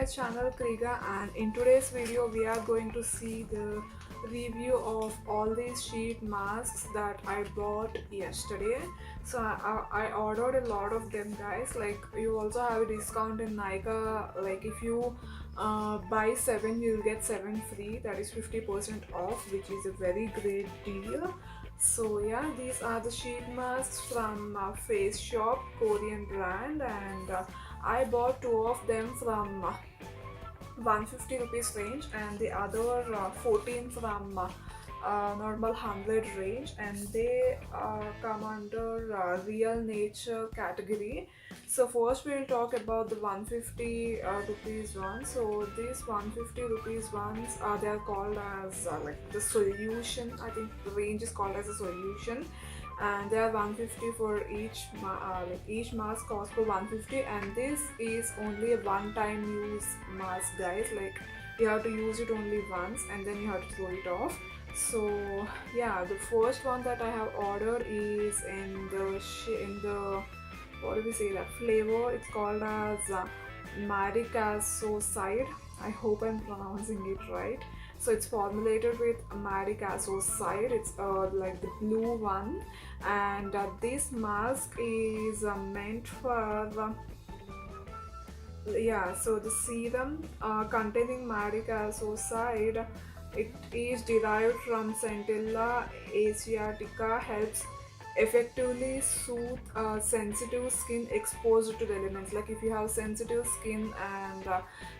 channel Kriga, and in today's video we are going to see the review of all these sheet masks that I bought yesterday. So I ordered a lot of them, guys. Like, you also have a discount in Naira. Like, if you buy 7 you'll get 7 free, that is 50% off, which is a very great deal. So yeah, these are the sheet masks from Face Shop, Korean brand, and I bought two of them from 150 rupees range and the other 14 from normal 100 range, and they come under real nature category. So first we'll talk about the 150 rupees one. So these 150 rupees ones, they are called as like the solution. I think the range is called as a solution, and they are 150 for each mask cost for 150, and this is only a one time use mask, guys. Like, you have to use it only once and then you have to throw it off. So yeah, the first one that I have ordered is in the what do we say, that flavor. It's called as Maricasoside. I hope I'm pronouncing it right. So it's formulated with Maricasoside. It's like the blue one, and this mask is meant for yeah. So the serum containing Maricasoside, it is derived from Centella asiatica, helps effectively soothe sensitive skin exposed to the elements. Like, if you have sensitive skin and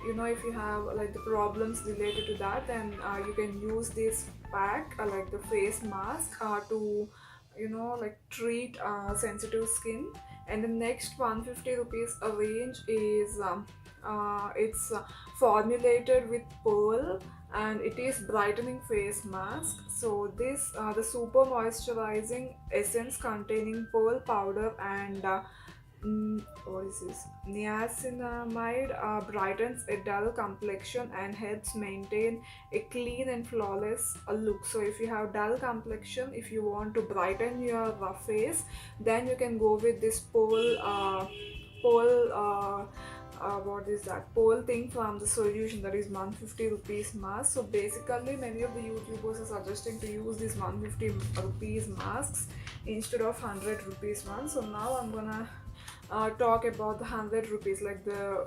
if you have like the problems related to that, then you can use this pack, like the face mask, to like treat sensitive skin. And the next 150 rupees a range is it's formulated with pearl, and it is brightening face mask. So this the super moisturizing essence containing pearl powder and what is this, niacinamide, brightens a dull complexion and helps maintain a clean and flawless look. So if you have dull complexion, if you want to brighten your face, then you can go with this pearl what is that, pole thing from the solution, that is 150 rupees mask. So basically many of the YouTubers are suggesting to use these 150 rupees masks instead of 100 rupees one. So now I'm gonna talk about the 100 rupees, like the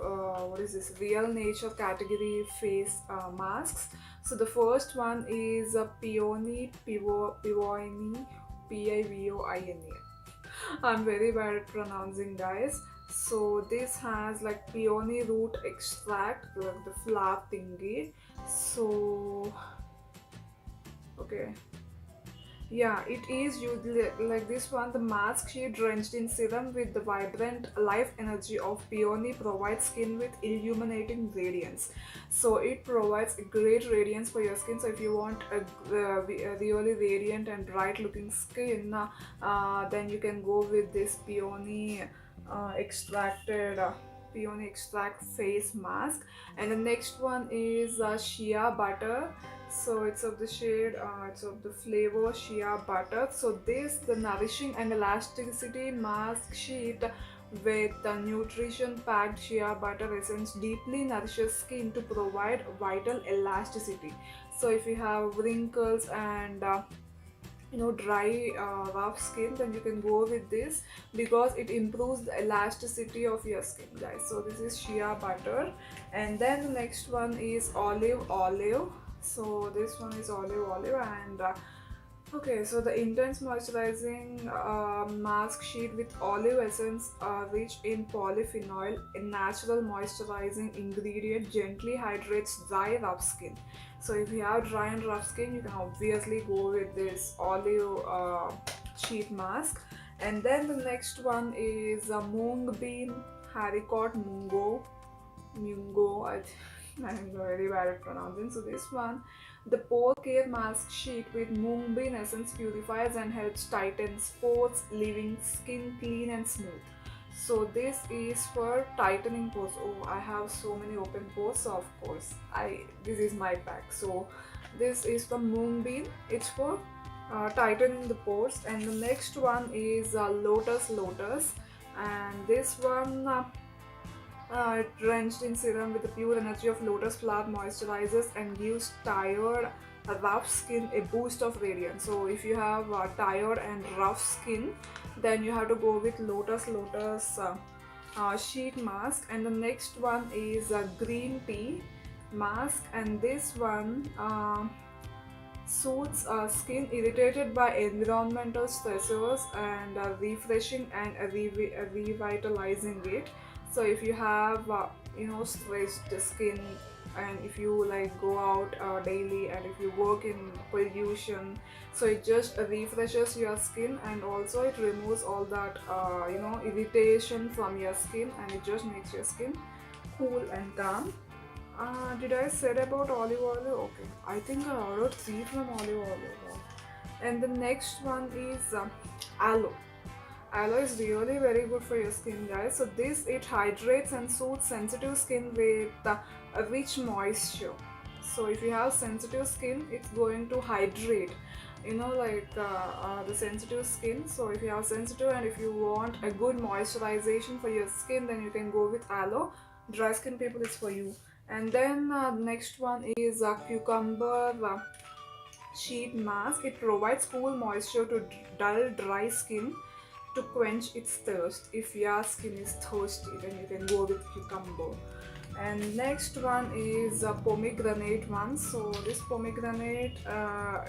what is this, real nature category face masks. So the first one is a peony pivoine, Pivoine. I'm very bad at pronouncing, guys. So this has like peony root extract, like the flower thingy. So okay, yeah, it is usually like this one. The mask sheet drenched in serum with the vibrant life energy of peony provides skin with illuminating radiance. So it provides a great radiance for your skin. So if you want a really radiant and bright looking skin, then you can go with this extracted peony extract face mask. And the next one is shea butter. So it's of the shade, it's of the flavor shea butter. So this, the nourishing and elasticity mask sheet with the nutrition packed shea butter essence, deeply nourishes skin to provide vital elasticity. So if you have wrinkles and dry rough skin, then you can go with this because it improves the elasticity of your skin, guys. So this is shea butter. And then the next one is olive. So this one is olive, and okay, so the intense moisturizing mask sheet with olive essence, rich in polyphenol, a natural moisturizing ingredient, gently hydrates dry rough skin. So if you have dry and rough skin, you can obviously go with this olive sheet mask. And then the next one is mung bean haricot mungo. I'm very bad at pronouncing. So this one, the pore care mask sheet with mung bean essence, purifies and helps tighten pores, leaving skin clean and smooth. So this is for tightening pores. Oh, I have so many open pores, so of course this is my pack. So this is from mung bean. It's for tightening the pores. And the next one is lotus, and this one Drenched in serum with the pure energy of lotus flower, moisturizes and gives tired, rough skin a boost of radiance. So if you have tired and rough skin, then you have to go with lotus sheet mask. And the next one is a green tea mask, and this one soothes skin irritated by environmental stressors and refreshing and revitalizing it. So if you have stressed skin, and if you like go out daily, and if you work in pollution, so it just refreshes your skin, and also it removes all that irritation from your skin, and it just makes your skin cool and calm. Did I said about olive oil? Okay, I think I ordered three from olive oil. And the next one is aloe. Aloe is really very good for your skin, guys. So this, it hydrates and soothes sensitive skin with a rich moisture. So if you have sensitive skin, it's going to hydrate. The sensitive skin. So if you have sensitive and if you want a good moisturization for your skin, then you can go with aloe. Dry skin people, it's for you. And then next one is cucumber sheet mask. It provides cool moisture to dull dry skin to quench its thirst. If your skin is thirsty, then you can go with cucumber. And next one is a pomegranate one. So this pomegranate,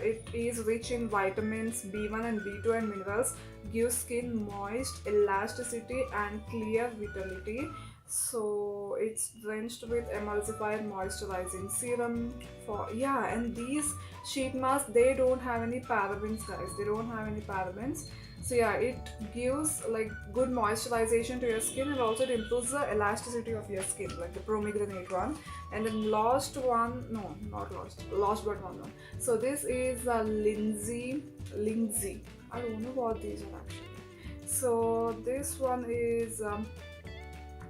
it is rich in vitamins B1 and B2 and minerals, gives skin moist elasticity and clear vitality. So it's drenched with emulsified moisturizing serum for, yeah. And these sheet masks, they don't have any parabens, guys. They don't have any parabens. So yeah, it gives like good moisturization to your skin, and also it improves the elasticity of your skin, like the pomegranate one. And then last one, no, not last but one. So this is Lindsay. I don't know what these are actually. So this one is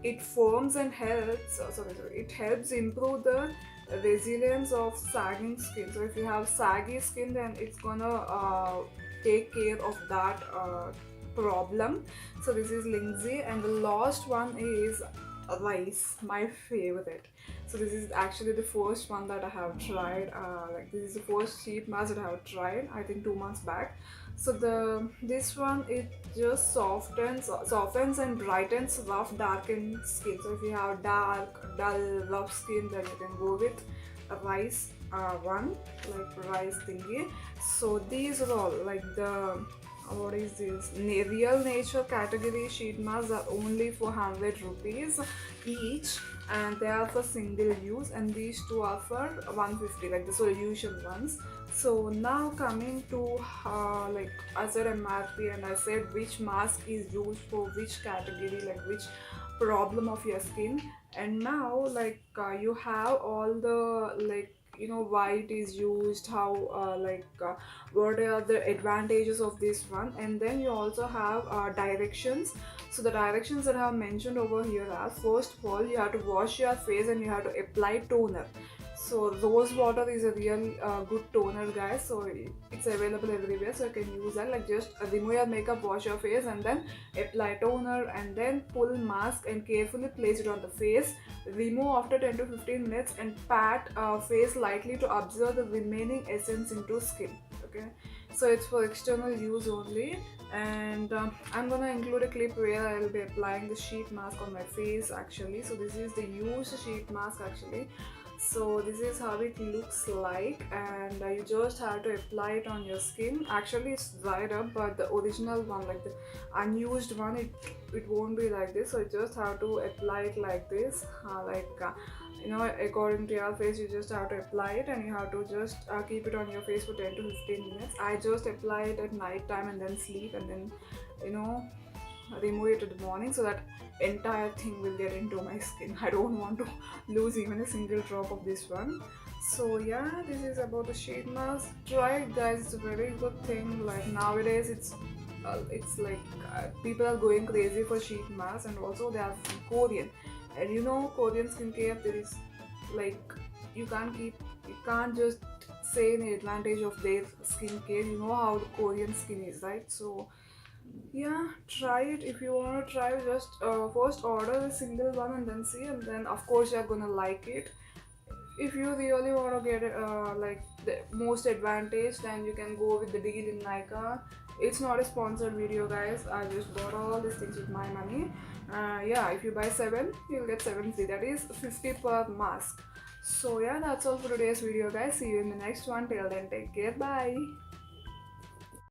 it forms and helps. It helps improve the resilience of sagging skin. So if you have saggy skin, then it's gonna take care of that problem. So this is Lindsay. And the last one is rice, my favorite. So this is actually the first one that I have tried. This is the first sheet mask that I have tried, I think 2 months back. So this one, it just softens and brightens rough darkened skin. So if you have dark, dull, rough skin, then you can go with a rice one, like rice thingy. So these are all like the what is this? Real nature category sheet masks are only for 100 rupees each, and they are for single use, and these two are for 150, like the solution ones. So now coming to I said MRP, and I said which mask is used for which category, like which problem of your skin. And now you have all the why it is used, how what are the advantages of this one, and then you also have directions. So the directions that I have mentioned over here are, first of all, you have to wash your face and you have to apply toner. So rose water is a real good toner, guys. So it's available everywhere, so you can use that. Like just remove your makeup, wash your face, and then apply toner, and then pull mask and carefully place it on the face. Remove after 10 to 15 minutes and pat face lightly to absorb the remaining essence into skin. Okay, so it's for external use only. And I'm gonna include a clip where I'll be applying the sheet mask on my face actually. So this is the used sheet mask actually. So this is how it looks like, and you just have to apply it on your skin. Actually it's dried up, but the original one, like the unused one, it won't be like this. So you just have to apply it like this, according to your face. You just have to apply it, and you have to just keep it on your face for 10 to 15 minutes. I just apply it at night time and then sleep, and then remove it in the morning, so that entire thing will get into my skin. I don't want to lose even a single drop of this one. So yeah, this is about the sheet mask. Try it, guys. It's a very good thing. Like nowadays it's like people are going crazy for sheet masks, and also they are from Korean. And Korean skincare, there is like you can't just say the advantage of their skincare. You know how the Korean skin is, right? So Yeah, try it. If you want to try, just first order a single one and then see, and then of course you're gonna like it. If you really want to get like the most advantage, then you can go with the deal in Nika. It's not a sponsored video, guys. I just bought all these things with my money. Yeah, if you buy 7, you'll get 7 free. That is 50 per mask. So yeah, that's all for today's video, guys. See you in the next one. Till then, take care. Bye.